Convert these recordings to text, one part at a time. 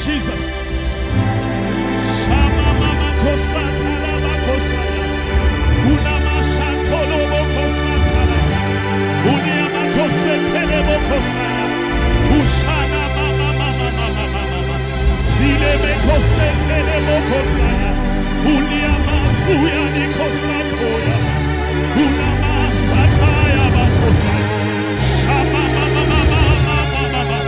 Jesus. Shama mama kosa talaba kosa ya. Una masantolo kosa talaba. Unia makose telebo kosa ya. Ushana mama mama mama mama. Zile me kose telebo kosa ya. Unia masuya ni kosa toya. Una masataya bakosa ya. Shama mama mama mama mama.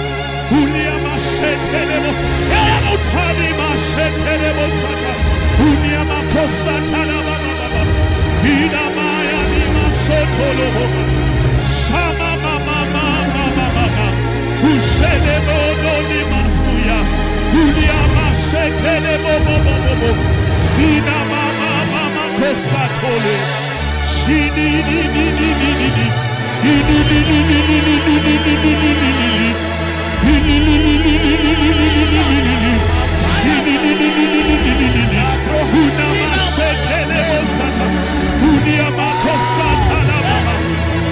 Unia mashetelebo. Eya mutani mashetelebo sata. Unia makosa talaba baba. Ina maya ni masotolo. Shama mama mama mama. Ushelebo doni masuya. Unia mashetelebo bobo. Sina mama mama kosa tole. Shini ni ni ni ni ni ni. Ini ni ni ni ni ni ni ni ni ni ni ni. Ini ni ni ni ni ni ni ni ni ni. Shini ni ni ni ni ni ni ni ni. Una mashetele bosata. Unia makosata na mama.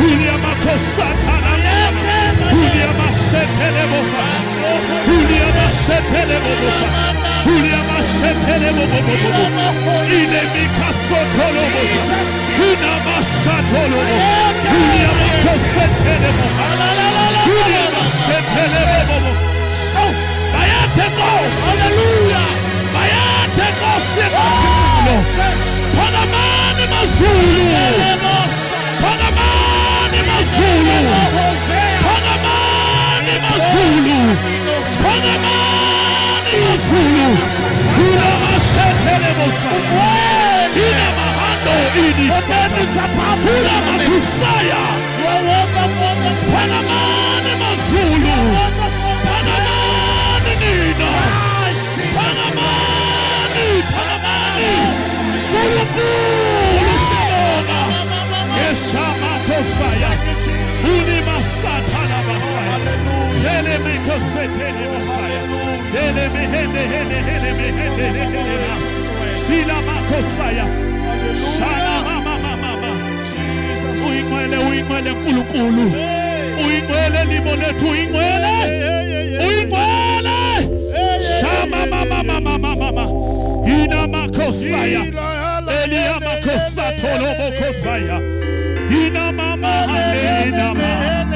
Unia makosata na mama. Unia mashetele bosata. Unia mashetele bosata. Unia mashetele bosata. Ile mikasotolo bosata. Una mashatolo bosata. Unia makosatele bosata. Unia mashetele bosata. So, bayate goes. Hallelujah. Bayate goes. Panamani mazulu. Panamani mazulu. Panamani mazulu. Panamani mazulu. Ina mashetele bosata. Ina mahando ini. Ina makusaya. Panamani mazulu. Panamani nina. Panamani. Panamani. Mulukulu simona. Yeshama kosaya. Uni masatana basaya. Zele mekosetele basaya. Zele mehende hende hende mehende hende. Sila makosaya. Shala mama mama. Uingwele uingwele kulukulu. Uingwele libonetu uingwele. Uingwele. Shama mama mama mama. Ina makosaya. Elia makosa tolobo kosaya. Ina mama ina mama.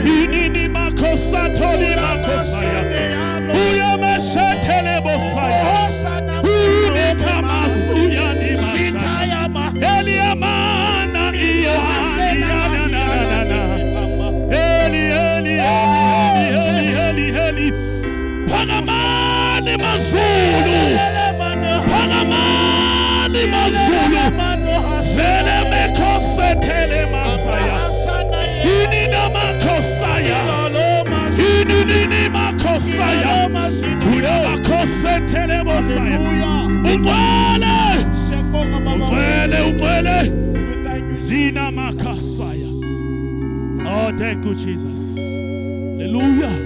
Ini makosa toli makosaya. Uya meshetele bosaya. Uni kama suya ni masaya. Elia mana iya na. Eli. Panamani mazulu. Panamani mazulu. Zele mekose tele masaya. Ini na makosaya. Ini makosaya. Kuna makose tele masaya. Ukwele. Zina makasaya. Oh, thank you, Jesus. Hallelujah.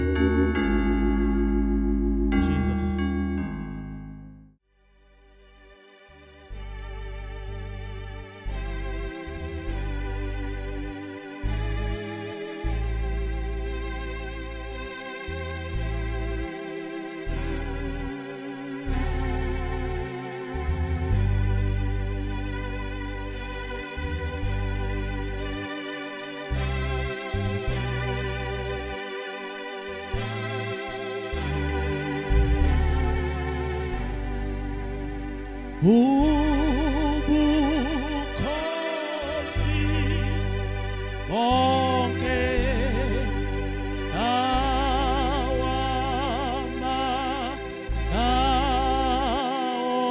Ubukosi bonke awama aonke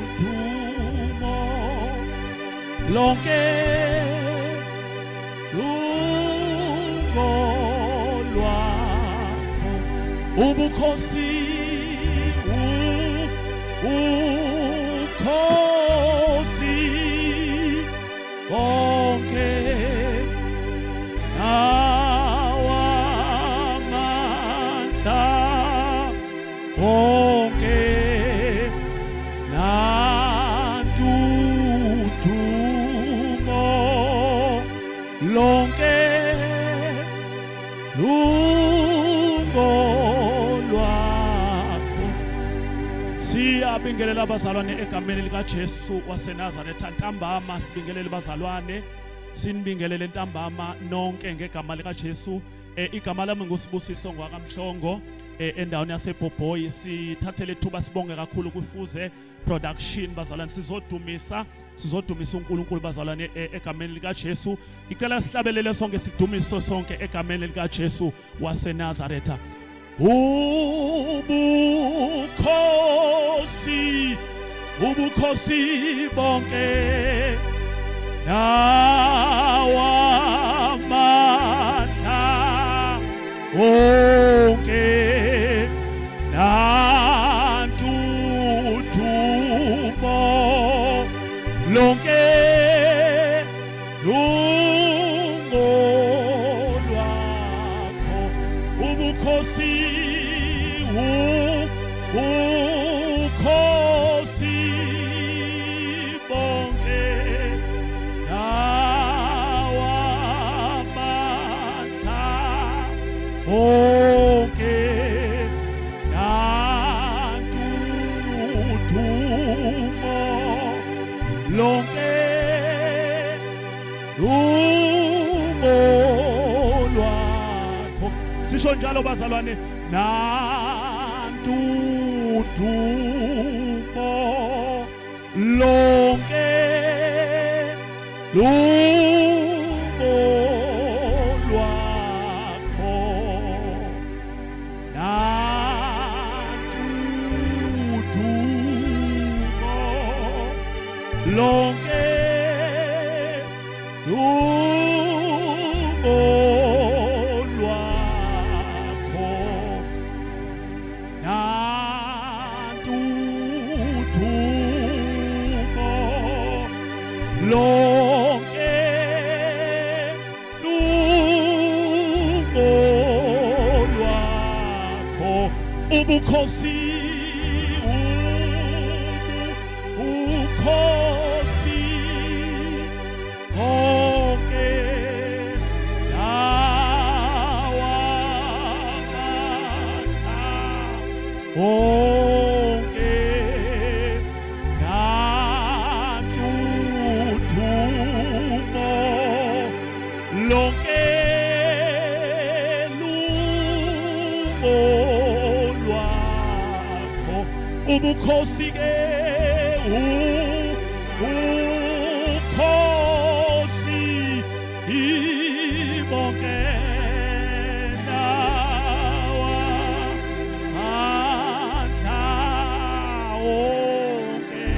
antutumo lonke Ubukosi, ukosi, bonke, awamandla, bonke, nantutumo, lonke, lungolwakho. Siyabingelela abazalwane egameni likaJesu waseNazaretha. Ntambama sibingelele abazalwane, sinibingelele ntambama nonke ngegama likaJesu. Igama lami nguSibusiso ngwakamhlongo endaweni yaseBhobhoyi. Sithathele ithuba sibonge kakhulu kuFuze Production bazalwane. Sizodumisa uNkulunkulu bazalwane egameni likaJesu. Icela sihlabelele sonke sidumiso sonke egameni likaJesu waseNazaretha. Ubukhosi bonke nawamandla onke nantutumo lonke lungolwakho. Ubukhosi bonke nawamandla onke nantutumo lonke lungolwakho. Sisho njalo bazalwane, nantutumo lonke lungolwakho. Nantutumo lonke lungolwakho. Nantutumo lonke lungolwakho. Ubukhosi bonke nawamandla onke nantutumo lonke lungolwakho. Ubukhosi ke ubukhosi bonke nawamandla onke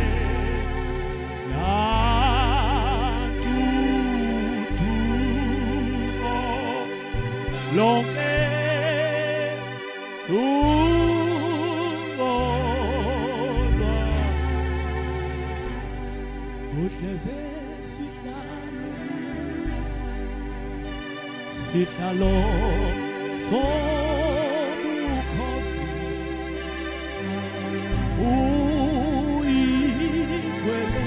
nantutumo lonke uhleze sihlalo sobukhosi uyigcwele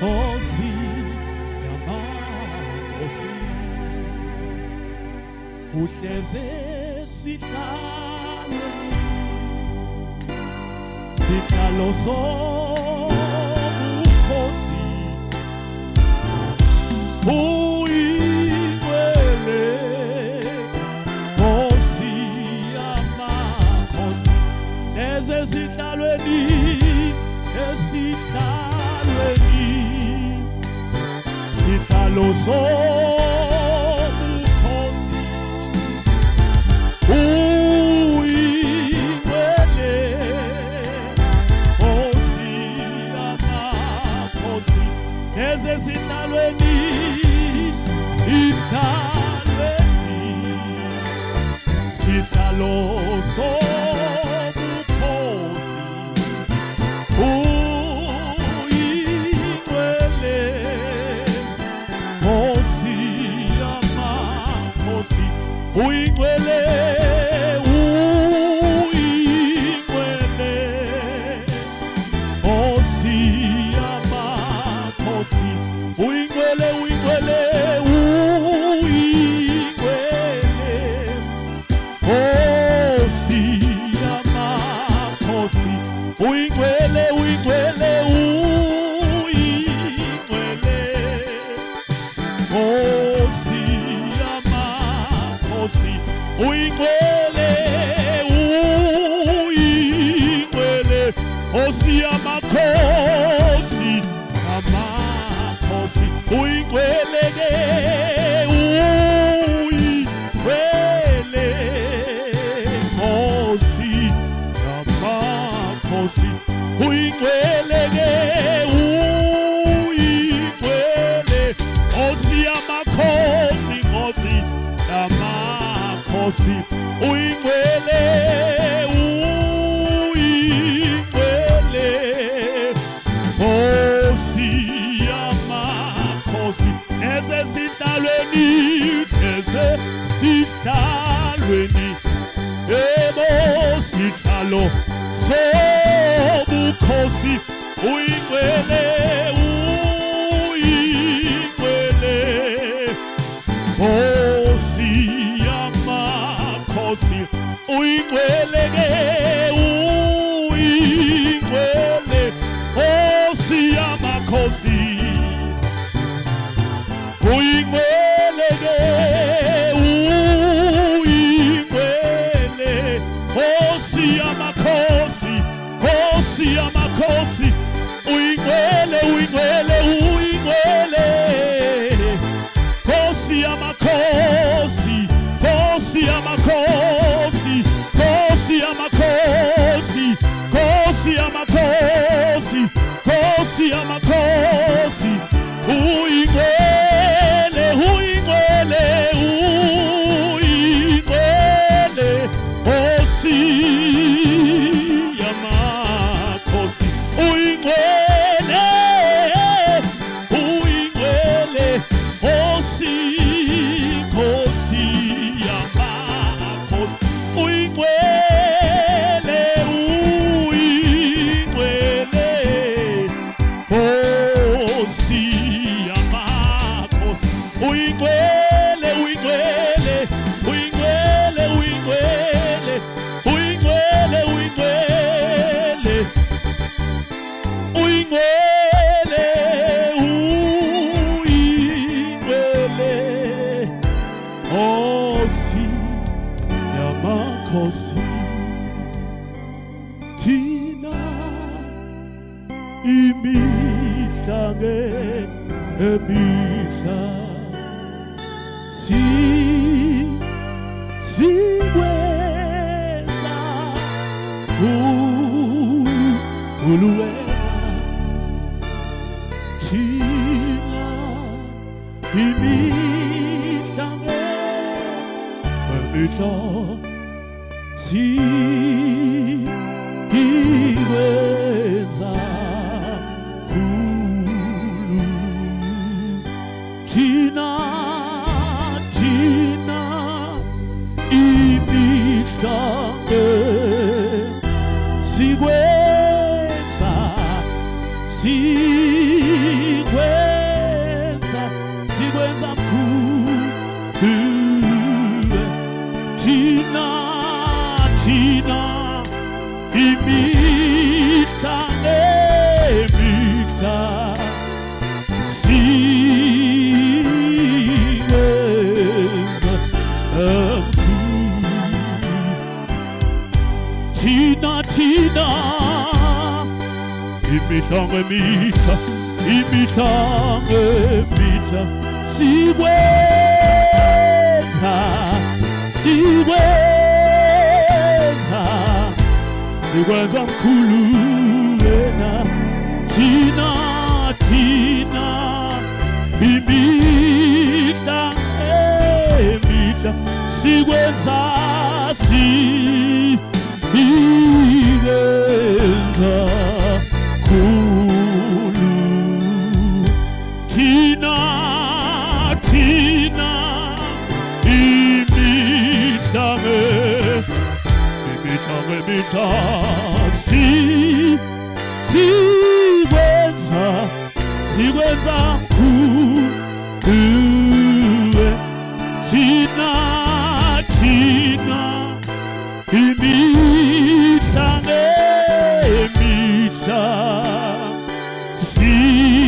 Nkosi yamakhosi. Uhleze sihlalo sobukhosi uyigcwele Nkosi yamakhosi. Esihlalweni sihlalo sobukhosi uyigcwele Nkosi yamakhosi. Esihlalweni sihlalo sobukhosi uyigcwele Nkosi yamakhosi. Uyigcwele Nkosi yamakhosi. Uyigcwele Nkosi yamakhosi, uyingcwele, uyingcwele, Nkosi yamakhosi, amakhosi, uyingcwele-ke, uyingcwele, Nkosi yamakhosi, uyingcwele-ke, uyingcwele, Nkosi yamakhosi, Nkosi yamakhosi, uyingcwele, uyingcwele, Nkosi yamakhosi, ezesihlalweni, ezesihlalweni, ebo sihlalo sobukhosi, uyingcwele, uyingcwele, Nkosi yamakhosi, uyingcwele-ke, uyingcwele, Nkosi yamakhosi, uyingcwele-ke, uyingcwele, Nkosi yamakhosi, Nkosi yamakhosi, uyingcwele, uyingcwele, uyingcwele, Nkosi yamakhosi, Nkosi yamakhosi, Nkosi yamakhosi, Nkosi yamakhosi, Nkosi yamakhosi, uyingcwele, uyingcwele, uyingcwele, Nkosi yamakhosi, uyingcwele, uyingcwele, Nkosi, Nkosi yamakhosi, uyingcwele, uyingcwele, Nkosi yamakhosi, uyingcwele, uyingcwele, uyingcwele, uyingcwele, uyingcwele, uyingcwele, uyingcwele, uyingcwele, Nkosi yamakhosi, thina imihla ngemihla sikwenza uluwena, thina imihla ngemihla sikwenza thina imihla sikwenza mkhulu, thina imihla ngemihla sikwenza mkhulu, thina imihla ngemihla, imihla ngemihla sikwenza mkhulu wena, thina imihla ngemihla sikwenza mkhulu, thina imihla ngemihla sikwenza mkhulu, thina imihla ngemihla sikwenza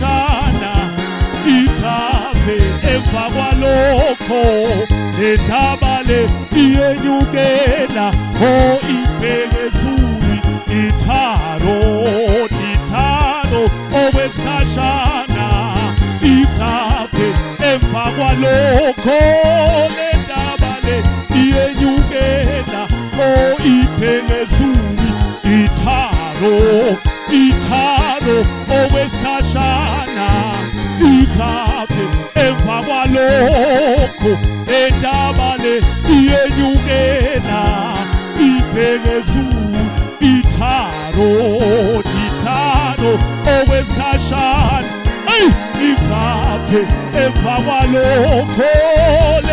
owesikhashana ikhaphe emva kwalokho indaba le iyenyukela iphezulu itharo owesikhashana ikhaphe emva kwalokho indaba le iyenyukela iphezulu itharo owesikhashana ikhaphe emva kwalokho indaba le iyenyukela iphezulu itharo owesikhashana ikhaphe emva kwalokho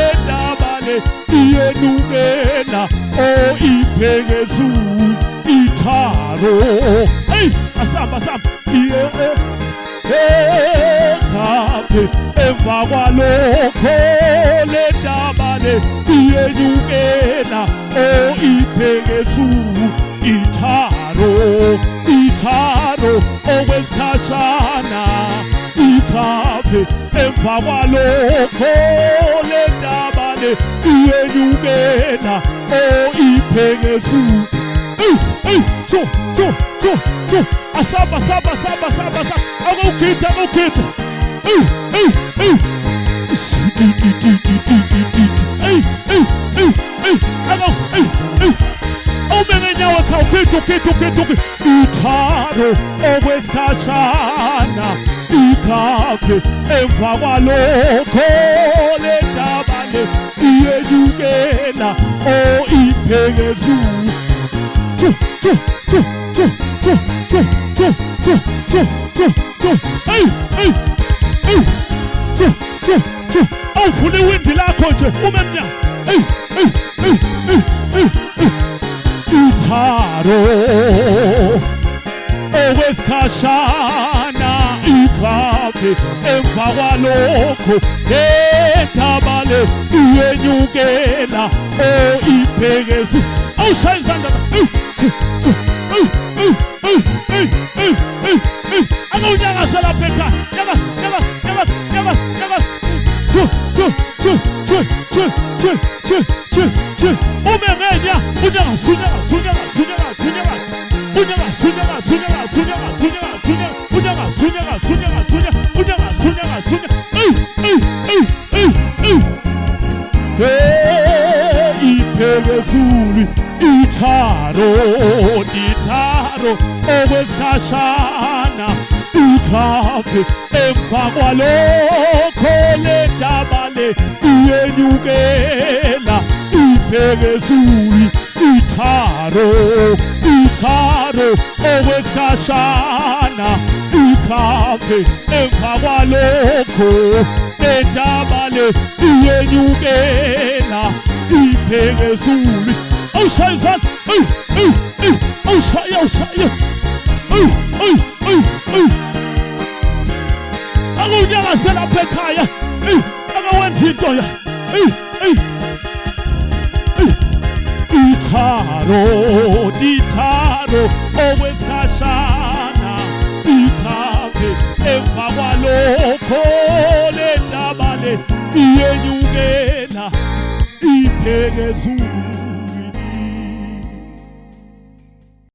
indaba le iyenyukela iphezulu itharo asamba ekhaphe emva kwalokho indaba le iyenyukela iphezulu itharo owesikhashana ikhaphe emva kwalokho indaba le iyenyukela iphezulu asamba akukita awumengenyawo khawukita itharo owesikhashana ikhaphe emva kwalokho indaba le iyenyukela iphezulu awufuna iwindi lakho nje umemnya itharo owesikhashana ikhaphe emva kwalokho indaba le iyenyukela iphezulu awushaya izandla akawunyakasa lapha ekhaya umengenya iphezulu itharo owesikhashana ikhaphe emva kwalokho indaba le iyenyukela iphezulu itharo owesikhashana ikhaphe emva kwalokho indaba le iyenyukela iphezulu awushaya izandla awushaya akunyakase lapha ekhaya akawenza into ya itharo owesikhashana ikhaphe emva kwalokho indaba le iyenyukela iphezulu